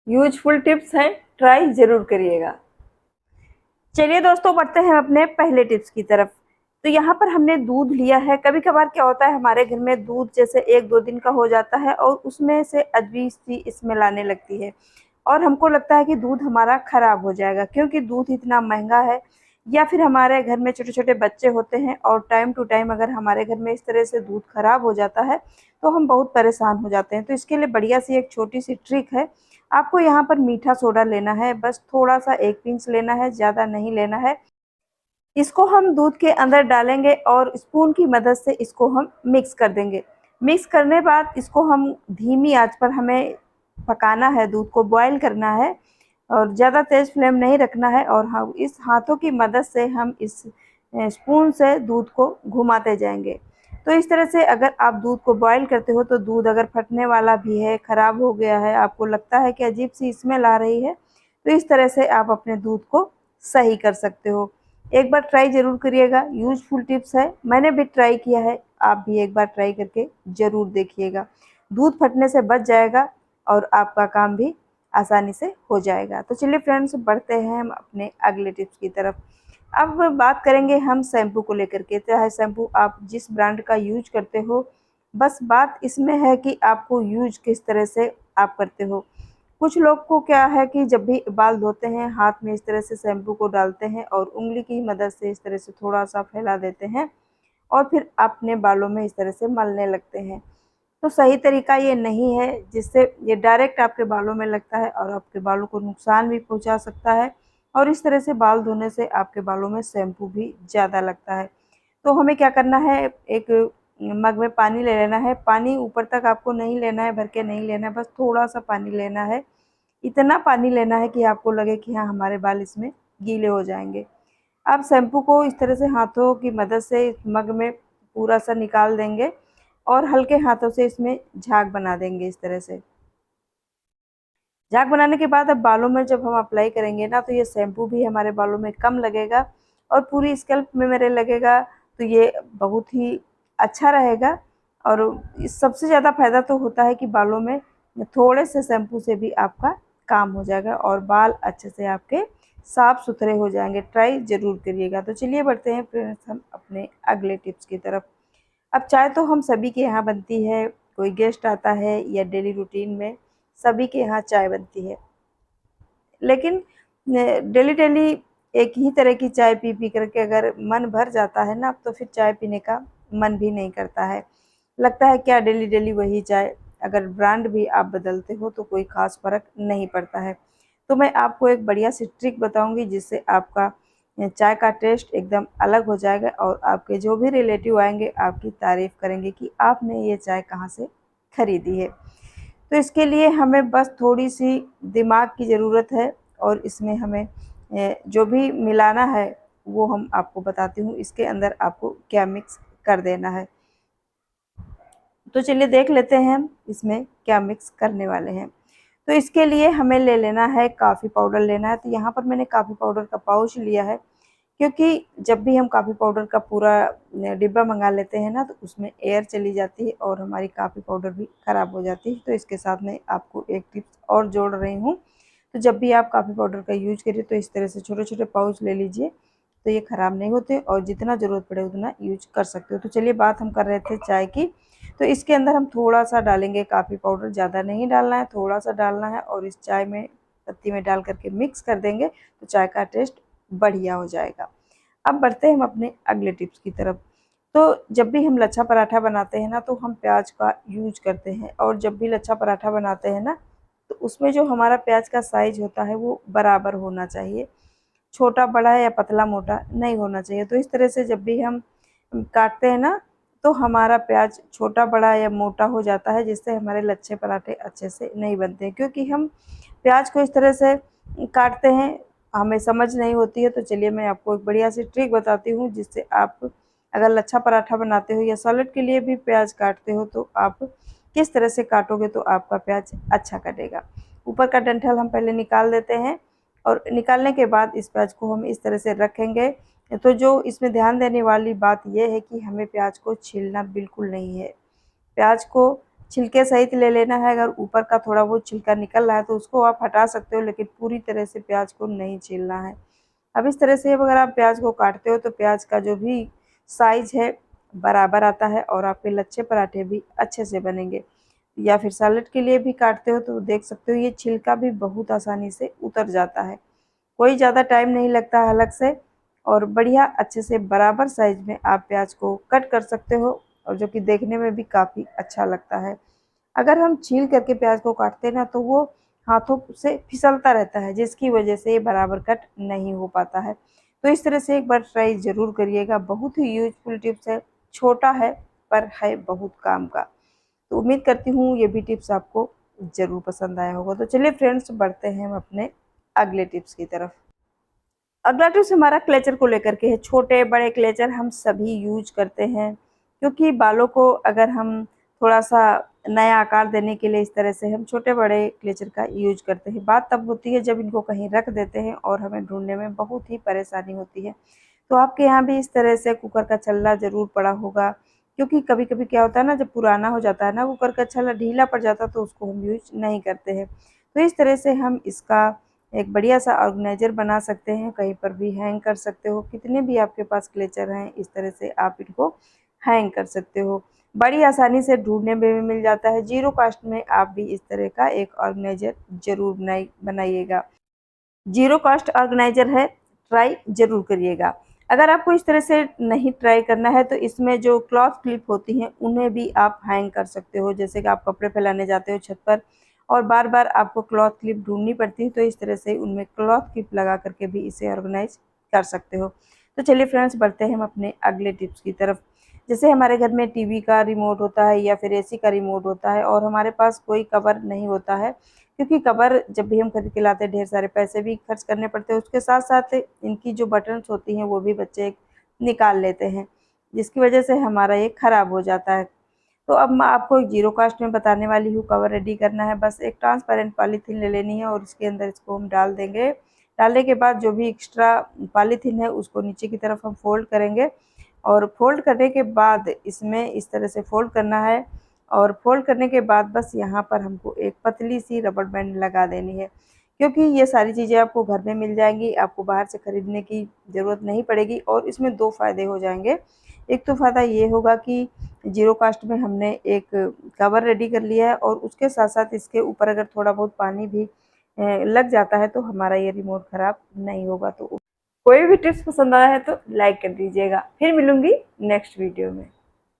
Useful tips हैं, try ज़रूर करिएगा। चलिए दोस्तों, बढ़ते हैं अपने पहले टिप्स की तरफ। तो यहाँ पर हमने दूध लिया है। कभी-कभार क्या होता है, हमारे घर में दूध जैसे 1-2 दिन का हो जाता है और उसमें से अजीब-सी स्मेल आने लगती है और हमको लगता है कि दूध हमारा खराब हो जाएगा क्योंकि दूध इतना महँगा है, या फिर हमारे घर में छोटे-छोटे बच्चे होते हैं और टाइम टू टाइम अगर हमारे घर में इस तरह से दूध खराब हो जाता है, तो हम बहुत परेशान हो जाते हैं। तो इसके लिए बढ़िया-सी एक छोटी-सी ट्रिक है। आपको यहाँ पर मीठा सोडा लेना है, बस थोड़ा-सा 1 पिंच लेना है, ज़्यादा नहीं लेना है। इसको हम दूध के अंदर डालेंगे और स्पून की मदद से इसको हम मिक्स कर देंगे। मिक्स करने बाद इसको हम धीमी आँच पर हमें पकाना है, दूध को बॉयल करना है और ज़्यादा तेज़ फ्लेम नहीं रखना है और हम इस हाथों की मदद से हम इस स्पून से दूध को घुमाते जाएँगे। तो इस तरह से अगर आप दूध को बॉयल करते हो तो दूध अगर फटने वाला भी है, ख़राब हो गया है, आपको लगता है कि अजीब-सी स्मेल आ रही है, तो इस तरह से आप अपने दूध को सही कर सकते हो। एक बार ट्राई ज़रूर करिएगा, यूज़फुल टिप्स है, मैंने भी ट्राई किया है, आप भी एक बार ट्राई करके ज़रूर देखिएगा। दूध फटने से बच जाएगा और आपका काम भी आसानी से हो जाएगा। तो चलिए फ्रेंड्स, बढ़ते हैं हम अपने अगले टिप्स की तरफ। अब बात करेंगे हम शैम्पू को लेकर के, चाहे शैम्पू आप जिस ब्रांड का यूज़ करते हो, बस बात इसमें है कि आपको यूज़ किस तरह से आप करते हो। कुछ लोग को क्या है कि जब भी बाल धोते हैं, हाथ में इस तरह से शैम्पू को डालते हैं और उँगली की मदद से इस तरह से थोड़ा-सा फैला देते हैं और फिर अपने बालों में इस तरह से मलने लगते हैं। तो सही तरीका ये नहीं है, जिससे ये डायरेक्ट आपके बालों में लगता है और आपके बालों को नुकसान भी पहुँचा सकता है और इस तरह से बाल धोने से आपके बालों में शैम्पू भी ज़्यादा लगता है। तो हमें क्या करना है, एक मग में पानी ले लेना है। पानी ऊपर तक आपको नहीं लेना है, भर के नहीं लेना है, बस थोड़ा-सा पानी लेना है। इतना पानी लेना है कि आपको लगे कि हाँ, हमारे बाल इसमें गीले हो जाएँगे। आप शैम्पू को इस तरह से हाथों की मदद से इस मग में पूरा-सा निकाल देंगे और हल्के हाथों से इसमें झाग बना देंगे इस तरह से। झाग बनाने के बाद अब बालों में जब हम अप्लाई करेंगे ना, तो ये शैम्पू भी हमारे बालों में कम लगेगा और पूरी स्कैल्प में मेरे लगेगा, तो ये बहुत ही अच्छा रहेगा। और इस सबसे ज़्यादा फ़ायदा तो होता है कि बालों में थोड़े से शैम्पू से भी आपका काम हो जाएगा और बाल अच्छे से आपके साफ़-सुथरे हो जाएँगे। ट्राई ज़रूर करिएगा। तो चलिए बढ़ते हैं फ्रेंड्स हम अपने अगले टिप्स की तरफ। अब चाय तो हम सभी के यहाँ बनती है, कोई गेस्ट आता है या डेली रूटीन में सभी के यहाँ चाय बनती है। लेकिन डेली-डेली एक ही तरह की चाय पी-पी करके अगर मन भर जाता है ना, तो फिर चाय पीने का मन भी नहीं करता है। लगता है क्या डेली-डेली वही चाय, अगर ब्रांड भी आप बदलते हो तो कोई ख़ास फ़र्क नहीं पड़ता है। तो मैं आपको एक बढ़िया सी ट्रिक बताऊँगी जिससे आपका चाय का टेस्ट एकदम अलग हो जाएगा और आपके जो भी रिलेटिव आएँगे आपकी तारीफ़ करेंगे कि आपने ये चाय कहाँ से खरीदी है। तो इसके लिए हमें बस थोड़ी-सी दिमाग की ज़रूरत है और इसमें हमें जो भी मिलाना है वो हम आपको बताती हूँ, इसके अंदर आपको क्या मिक्स कर देना है। तो चलिए देख लेते हैं हम इसमें क्या मिक्स करने वाले हैं। तो इसके लिए हमें ले लेना है कॉफ़ी पाउडर लेना है, तो यहाँ पर मैंने कॉफ़ी पाउडर का पाउच लिया है, क्योंकि जब भी हम कॉफ़ी पाउडर का पूरा डिब्बा मँगा लेते हैं ना, तो उसमें एयर चली जाती है और हमारी कॉफ़ी पाउडर भी ख़राब हो जाती है। तो इसके साथ मैं आपको एक टिप्स और जोड़ रही हूँ। तो जब भी आप कॉफ़ी पाउडर का यूज़ करिए तो इस तरह से छोटे-छोटे पाउच ले लीजिए, तो ये ख़राब नहीं होते और जितना ज़रूरत पड़े उतना यूज़ कर सकते हो। तो चलिए बात हम कर रहे थे चाय की, तो इसके अंदर हम थोड़ा-सा डालेंगे कॉफ़ी पाउडर, ज़्यादा नहीं डालना है, थोड़ा-सा डालना है और इस चाय में पत्ती में डाल कर के मिक्स कर देंगे, तो चाय का टेस्ट बढ़िया हो जाएगा। अब बढ़ते हैं हम अपने अगले टिप्स की तरफ। तो जब भी हम लच्छा पराठा बनाते हैं ना, तो हम प्याज का यूज़ करते हैं और जब भी लच्छा पराठा बनाते हैं ना, तो उसमें जो हमारा प्याज का साइज़ होता है वो बराबर होना चाहिए। छोटा-बड़ा या पतला-मोटा नहीं होना चाहिए। तो इस तरह से जब भी हम काटते हैं ना, तो हमारा प्याज छोटा-बड़ा या मोटा हो जाता है, जिससे हमारे लच्छे पराठे अच्छे से नहीं बनते हैं। क्योंकि हम प्याज को इस तरह से काटते हैं, हमें समझ नहीं होती है। तो चलिए मैं आपको एक बढ़िया सी ट्रिक बताती हूँ, जिससे आप अगर लच्छा पराठा बनाते हो या सैलेड के लिए भी प्याज काटते हो, तो आप किस तरह से काटोगे तो आपका प्याज अच्छा कटेगा। ऊपर का डंठल हम पहले निकाल देते हैं और निकालने के बाद इस प्याज को हम इस तरह से रखेंगे। तो जो इसमें ध्यान देने वाली बात ये है कि हमें प्याज को छीलना बिल्कुल नहीं है। प्याज को छिलके सहित ले लेना है। अगर ऊपर का थोड़ा बहुत छिलका निकल रहा है तो उसको आप हटा सकते हो, लेकिन पूरी तरह से प्याज को नहीं छीलना है। अब इस तरह से अगर आप प्याज को काटते हो तो प्याज का जो भी साइज है बराबर आता है और आपके लच्छे पराठे भी अच्छे से बनेंगे। या फिर सैलेड के लिए भी काटते हो तो देख सकते हो ये छिलका भी बहुत आसानी से उतर जाता है, कोई ज़्यादा टाइम नहीं लगता है अलग से, और बढ़िया अच्छे से बराबर साइज में आप प्याज को कट कर सकते हो, और जो कि देखने में भी काफ़ी अच्छा लगता है। अगर हम छील करके प्याज को काटते ना तो वो हाथों से फिसलता रहता है, जिसकी वजह से ये बराबर कट नहीं हो पाता है। तो इस तरह से एक बार ट्राई ज़रूर करिएगा, बहुत ही यूजफुल टिप्स है, छोटा है पर है बहुत काम का। तो उम्मीद करती हूँ ये भी टिप्स आपको ज़रूर पसंद आया होगा। तो चलिए फ्रेंड्स, बढ़ते हैं हम अपने अगले टिप्स की तरफ। अगला टिप्स हमारा क्लेचर को लेकर के है। छोटे बड़े क्लेचर हम सभी यूज करते हैं, क्योंकि बालों को अगर हम थोड़ा सा नया आकार देने के लिए इस तरह से हम छोटे बड़े क्लेचर का यूज करते हैं। बात तब होती है जब इनको कहीं रख देते हैं और हमें ढूंढने में बहुत ही परेशानी होती है। तो आपके यहाँ भी इस तरह से कुकर का छल्ला ज़रूर पड़ा होगा, क्योंकि कभी कभी क्या होता है ना, जब पुराना हो जाता है ना कुकर का छल्ला, ढीला पड़ जाता है तो उसको हम यूज नहीं करते हैं। तो इस तरह से हम इसका एक बढ़िया सा ऑर्गेनाइजर बना सकते हैं, कहीं पर भी हैंग कर सकते हो। कितने भी आपके पास क्लेचर हैं इस तरह से आप इनको हैंग कर सकते हो, बड़ी आसानी से ढूंढने में भी मिल जाता है। जीरो कॉस्ट में आप भी इस तरह का एक ऑर्गेनाइजर जरूर बनाइएगा। जीरो कॉस्ट ऑर्गेनाइजर है, ट्राई ज़रूर करिएगा। अगर आपको इस तरह से नहीं ट्राई करना है तो इसमें जो क्लॉथ क्लिप होती हैं उन्हें भी आप हैंग कर सकते हो। जैसे कि आप कपड़े फैलाने जाते हो छत पर और बार बार आपको क्लॉथ क्लिप ढूंढनी पड़ती है, तो इस तरह से उनमें क्लॉथ क्लिप लगा करके भी इसे ऑर्गेनाइज कर सकते हो। तो चलिए फ्रेंड्स, बढ़ते हैं हम अपने अगले टिप्स की तरफ। जैसे हमारे घर में टीवी का रिमोट होता है या फिर एसी का रिमोट होता है और हमारे पास कोई कवर नहीं होता है, क्योंकि कवर जब भी हम खरीद के लाते हैं ढेर सारे पैसे भी खर्च करने पड़ते हैं, उसके साथ साथ इनकी जो बटन्स होती हैं वो भी बच्चे निकाल लेते हैं, जिसकी वजह से हमारा ये ख़राब हो जाता है। तो अब मैं आपको एक जीरो कास्ट में बताने वाली हूँ। कवर रेडी करना है, बस एक ट्रांसपेरेंट पॉलीथीन ले लेनी है और उसके अंदर इसको हम डाल देंगे। डालने के बाद जो भी एक्स्ट्रा पॉलीथीन है उसको नीचे की तरफ हम फोल्ड करेंगे, और फोल्ड करने के बाद इसमें इस तरह से फोल्ड करना है, और फोल्ड करने के बाद बस यहाँ पर हमको एक पतली सी रबड़ बैंड लगा देनी है, क्योंकि ये सारी चीज़ें आपको घर में मिल जाएंगी, आपको बाहर से ख़रीदने की ज़रूरत नहीं पड़ेगी। और इसमें दो फ़ायदे हो जाएंगे। एक तो फ़ायदा ये होगा कि जीरो कास्ट में हमने एक कवर रेडी कर लिया है, और उसके साथ साथ इसके ऊपर अगर थोड़ा बहुत पानी भी लग जाता है तो हमारा ये रिमोट ख़राब नहीं होगा। तो कोई भी टिप्स पसंद आया है तो लाइक कर दीजिएगा। फिर मिलूंगी नेक्स्ट वीडियो में।